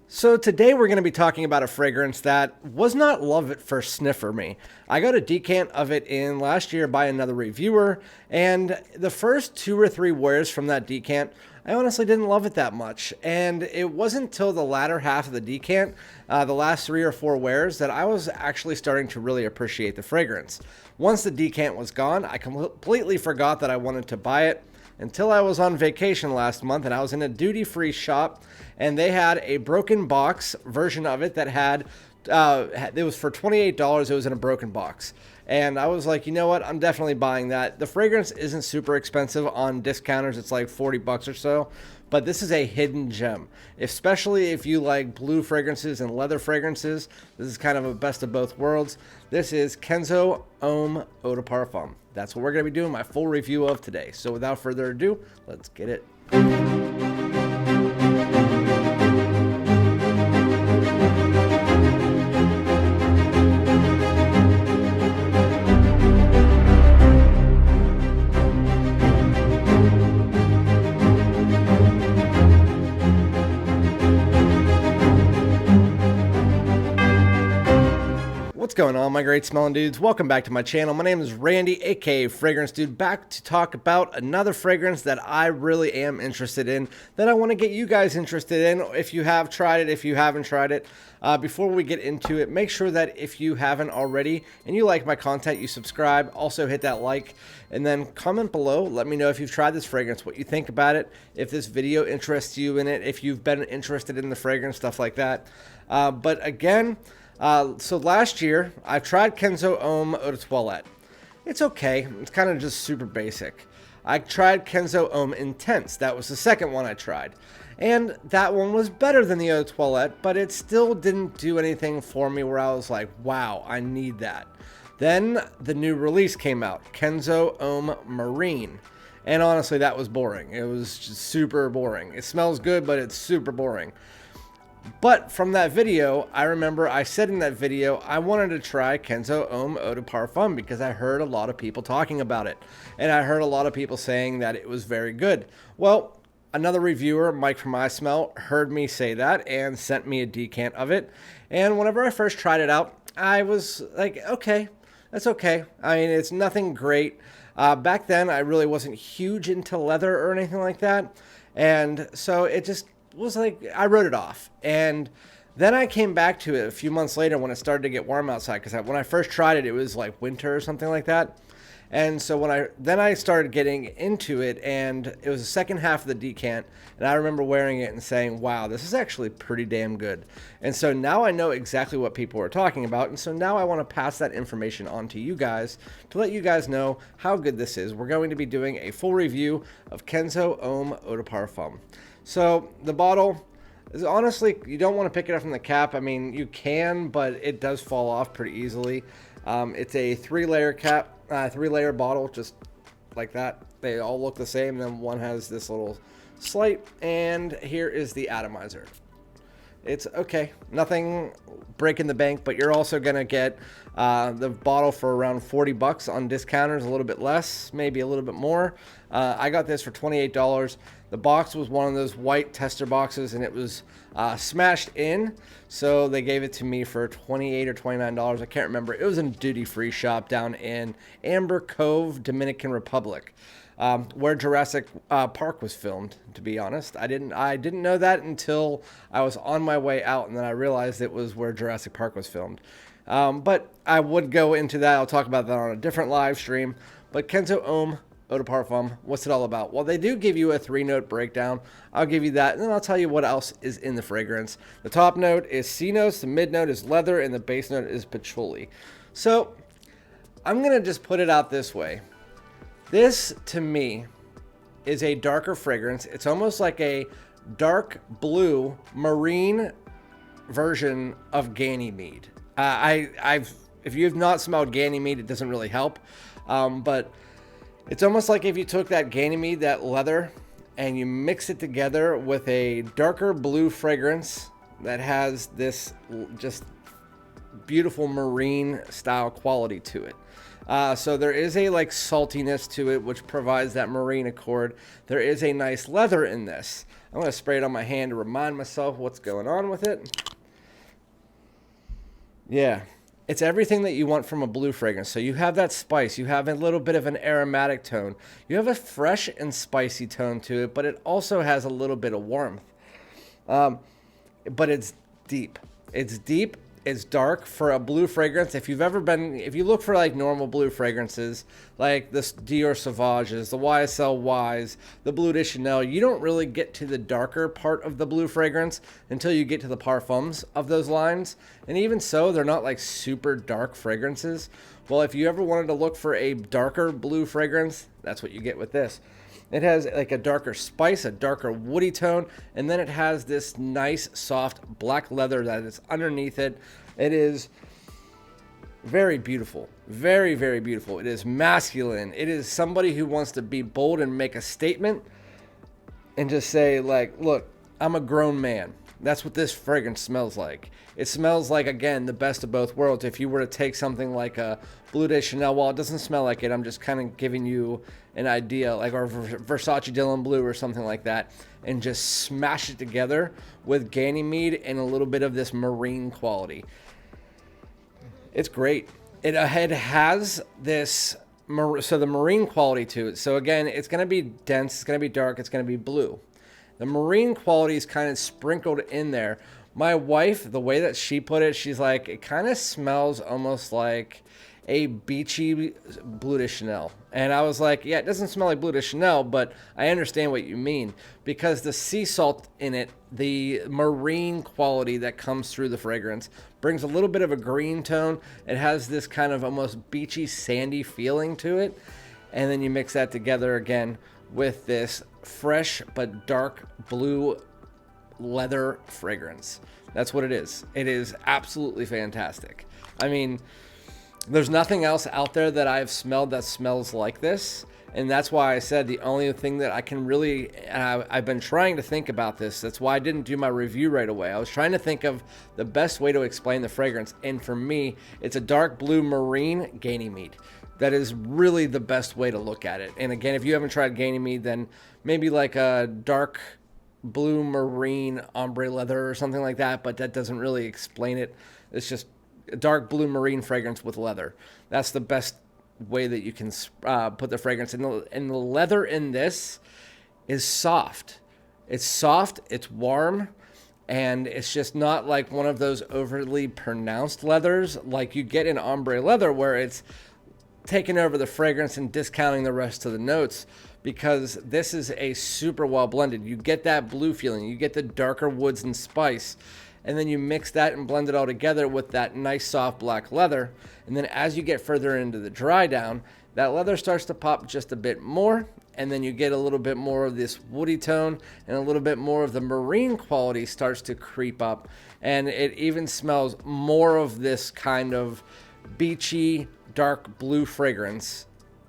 So today we're going to be talking about a fragrance that was not love at first sniff for me. I got a decant of it in last year by another reviewer, and the first 2 or 3 wears from that decant, I honestly didn't love it that much. And it wasn't until the latter half of the decant, the last 3 or 4 wears, that I was actually starting to really appreciate the fragrance. Once the decant was gone, I completely forgot that I wanted to buy it, until I was on vacation last month and I was in a duty-free shop and they had a broken box version of it that had, it was for $28. It was in a broken box. And I was like, you know what? I'm definitely buying that. The fragrance isn't super expensive on discounters. It's like 40 bucks or so. But this is a hidden gem, especially if you like blue fragrances and leather fragrances. This is kind of a best of both worlds. This is Kenzo Homme Eau de Parfum. That's what we're going to be doing my full review of today. So without further ado, let's get it. What's going on, my great smelling dudes? Welcome back to my channel. My name is Randy, aka Fragrance Dude, back to talk about another fragrance that I really am interested in, that I want to get you guys interested in. If you have tried it, if you haven't tried it, before we get into it, make sure that if you haven't already and you like my content, you subscribe. Also hit that like and then comment below. Let me know if you've tried this fragrance, what you think about it, if this video interests you in it, if you've been interested in the fragrance, stuff like that. But again, so last year, I've tried Kenzo Homme Eau de Toilette. It's okay. It's kind of just super basic. I tried Kenzo Homme Intense. That was the second one I tried. And that one was better than the Eau de Toilette, but it still didn't do anything for me where I was like, wow, I need that. Then the new release came out, Kenzo Homme Marine. And honestly, that was boring. It was just super boring. It smells good, but it's super boring. But from that video, I remember I said in that video, I wanted to try Kenzo Homme Eau de Parfum because I heard a lot of people talking about it. And I heard a lot of people saying that it was very good. Well, another reviewer, Mike from I Smell, heard me say that and sent me a decant of it. And whenever I first tried it out, I was like, okay, that's okay. I mean, it's nothing great. Back then, I really wasn't huge into leather or anything like that. And so it just was like, I wrote it off. And then I came back to it a few months later when it started to get warm outside, because when I first tried it, it was like winter or something like that. And so when I started getting into it, and it was the second half of the decant, and I remember wearing it and saying, wow, this is actually pretty damn good. And so now I know exactly what people are talking about, and so now I want to pass that information on to you guys to let you guys know how good this is. We're going to be doing a full review of Kenzo Homme Eau de Parfum. So the bottle is, honestly, you don't want to pick it up from the cap. I mean, you can, but it does fall off pretty easily. It's a 3-layer cap, 3-layer bottle, just like that. They all look the same. Then one has this little slight, and here is the atomizer. It's okay, nothing breaking the bank, but you're also gonna get the bottle for around 40 bucks on discounters, a little bit less, maybe a little bit more. I got this for $28. The box was one of those white tester boxes, and it was smashed in, so they gave it to me for $28 or $29. I can't remember. It was in a duty-free shop down in Amber Cove, Dominican Republic, where Jurassic Park was filmed. To be honest, I didn't know that until I was on my way out, and then I realized it was where Jurassic Park was filmed. But I would go into that. I'll talk about that on a different live stream. But Kenzo Homme Eau de Parfum, what's it all about? Well, they do give you a 3-note breakdown. I'll give you that, and then I'll tell you what else is in the fragrance. The top note is C notes, the mid note is leather, and the base note is patchouli. So I'm gonna just put it out this way. This, to me, is a darker fragrance. It's almost like a dark blue marine version of Ganymede. If you have not smelled Ganymede, it doesn't really help. But it's almost like if you took that Ganymede, that leather, and you mix it together with a darker blue fragrance that has this just beautiful marine style quality to it. So there is a like saltiness to it, which provides that marine accord. There is a nice leather in this. I'm going to spray it on my hand to remind myself what's going on with it. Yeah, it's everything that you want from a blue fragrance. So you have that spice, you have a little bit of an aromatic tone, you have a fresh and spicy tone to it, but it also has a little bit of warmth. But it's deep. It's deep. It's dark for a blue fragrance. If you look for like normal blue fragrances, like the Dior Sauvages, the YSL Ys, the Bleu de Chanel, you don't really get to the darker part of the blue fragrance until you get to the parfums of those lines. And even so, they're not like super dark fragrances. Well, if you ever wanted to look for a darker blue fragrance, that's what you get with this. It has like a darker spice, a darker woody tone, and then it has this nice soft black leather that is underneath it. It is very beautiful, very, very beautiful. It is masculine. It is somebody who wants to be bold and make a statement and just say like, look, I'm a grown man. That's what this fragrance smells like. It smells like, again, the best of both worlds. If you were to take something like a Bleu de Chanel, while it doesn't smell like it, I'm just kind of giving you an idea, like our Versace Dylan Blue or something like that, and just smash it together with Ganymede and a little bit of this marine quality. It's great. It has this, so the marine quality to it. So again, it's going to be dense, it's going to be dark, it's going to be blue. The marine quality is kind of sprinkled in there. My wife, the way that she put it, she's like, it kind of smells almost like a beachy Bleu de Chanel. And I was like, yeah, it doesn't smell like Bleu de Chanel, but I understand what you mean. Because the sea salt in it, the marine quality that comes through the fragrance, brings a little bit of a green tone. It has this kind of almost beachy, sandy feeling to it. And then you mix that together again with this fresh but dark blue leather fragrance. That's what it is. It is absolutely fantastic. I mean, there's nothing else out there that I've smelled that smells like this. And that's why I said the only thing that I can really, and I've been trying to think about this. That's why I didn't do my review right away. I was trying to think of the best way to explain the fragrance. And for me, it's a dark blue marine Ganymede. That is really the best way to look at it. And again, if you haven't tried Ganymede, then maybe like a dark blue marine ombre leather or something like that, but that doesn't really explain it. It's just a dark blue marine fragrance with leather. That's the best way that you can put the fragrance in. And the leather in this is soft. It's soft, it's warm, and it's just not like one of those overly pronounced leathers like you get in ombre leather where it's taking over the fragrance and discounting the rest of the notes, because this is a super well blended. You get that blue feeling, you get the darker woods and spice, and then you mix that and blend it all together with that nice soft black leather. And then as you get further into the dry down, that leather starts to pop just a bit more, and then you get a little bit more of this woody tone, and a little bit more of the marine quality starts to creep up, and it even smells more of this kind of beachy dark blue fragrance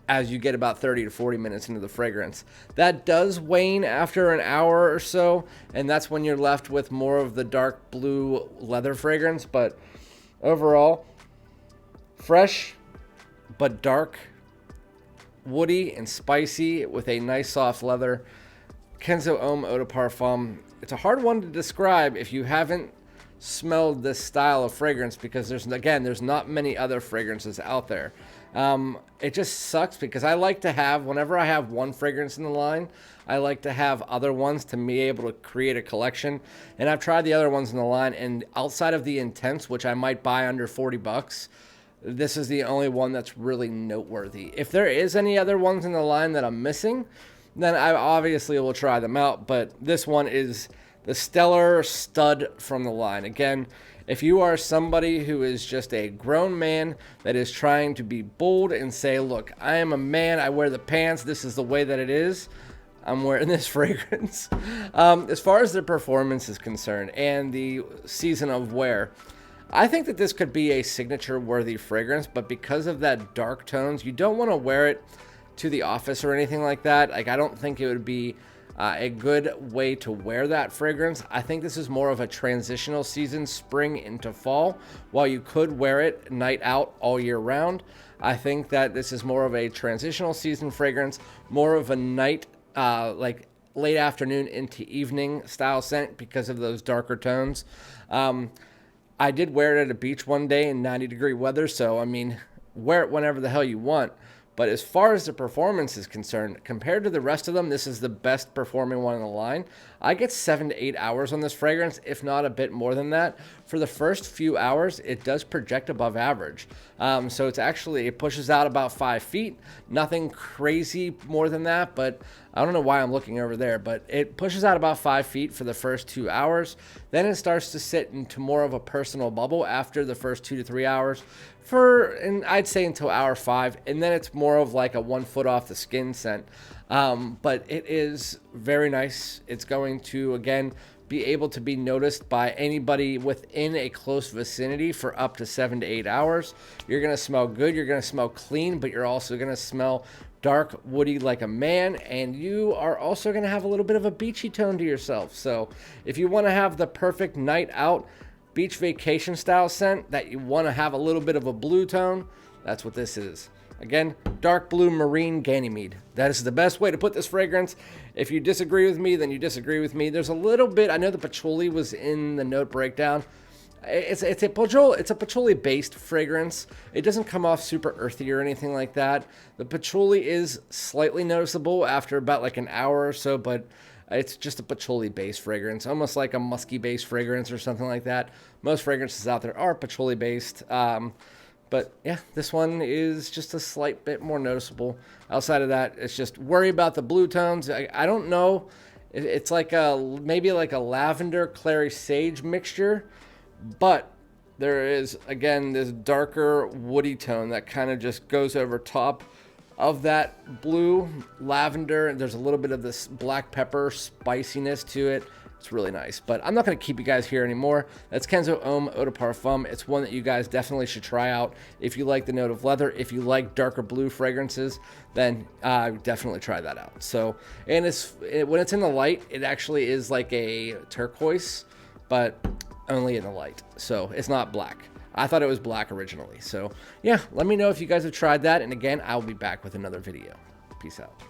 as you get about 30 to 40 minutes into the fragrance. That does wane after an hour or so, and that's when you're left with more of the dark blue leather fragrance. But overall, fresh but dark, woody and spicy with a nice soft leather. Kenzo Homme Eau de Parfum. It's a hard one to describe if you haven't smelled this style of fragrance, because there's not many other fragrances out there. It just sucks because I like to have, whenever I have one fragrance in the line, I like to have other ones to be able to create a collection. And I've tried the other ones in the line, and outside of the Intense, which I might buy under 40 bucks, this is the only one that's really noteworthy. If there is any other ones in the line that I'm missing, then I obviously will try them out, but this one is the stellar stud from the line. Again, if you are somebody who is just a grown man that is trying to be bold and say, look, I am a man, I wear the pants, this is the way that it is, I'm wearing this fragrance. As far as the performance is concerned and the season of wear, I think that this could be a signature worthy fragrance, but because of that dark tones, you don't want to wear it to the office or anything like that. Like, I don't think it would be a good way to wear that fragrance. I think this is more of a transitional season, spring into fall. While you could wear it night out all year round, I think that this is more of a transitional season fragrance, more of a night, like late afternoon into evening style scent because of those darker tones. I did wear it at a beach one day in 90-degree weather, so I mean, wear it whenever the hell you want. But as far as the performance is concerned, compared to the rest of them, this is the best performing one in the line. I get 7 to 8 hours on this fragrance, if not a bit more than that. For the first few hours, it does project above average. So it pushes out about 5 feet. Nothing crazy more than that, but I don't know why I'm looking over there, but it pushes out about 5 feet for the first 2 hours. Then it starts to sit into more of a personal bubble after the first 2 to 3 hours. And I'd say until hour 5, and then it's more of like a 1 foot off the skin scent. But it is very nice. It's going to, again, be able to be noticed by anybody within a close vicinity for up to 7 to 8 hours. You're going to smell good. You're going to smell clean, but you're also going to smell dark, woody like a man, and you are also going to have a little bit of a beachy tone to yourself. So if you want to have the perfect night out, beach vacation style scent that you want to have a little bit of a blue tone, that's what this is. Again, dark blue marine Ganymede. That is the best way to put this fragrance. If you disagree with me, then you disagree with me. There's a little bit, I know the patchouli was in the note breakdown. It's a patchouli based fragrance. It doesn't come off super earthy or anything like that. The patchouli is slightly noticeable after about like an hour or so, but it's just a patchouli based fragrance, almost like a musky based fragrance or something like that. Most fragrances out there are patchouli based. But yeah, this one is just a slight bit more noticeable. Outside of that, it's just worry about the blue tones. I don't know. It's like maybe like a lavender clary sage mixture, but there is, again, this darker woody tone that kind of just goes over top of that blue lavender, and there's a little bit of this black pepper spiciness to it. It's really nice, but I'm not going to keep you guys here anymore. That's Kenzo Homme Eau de Parfum. It's one that you guys definitely should try out. If you like the note of leather, if you like darker blue fragrances, then definitely try that out. So, and when it's in the light, it actually is like a turquoise, but only in the light. So it's not black. I thought it was black originally. So yeah, let me know if you guys have tried that. And again, I'll be back with another video. Peace out.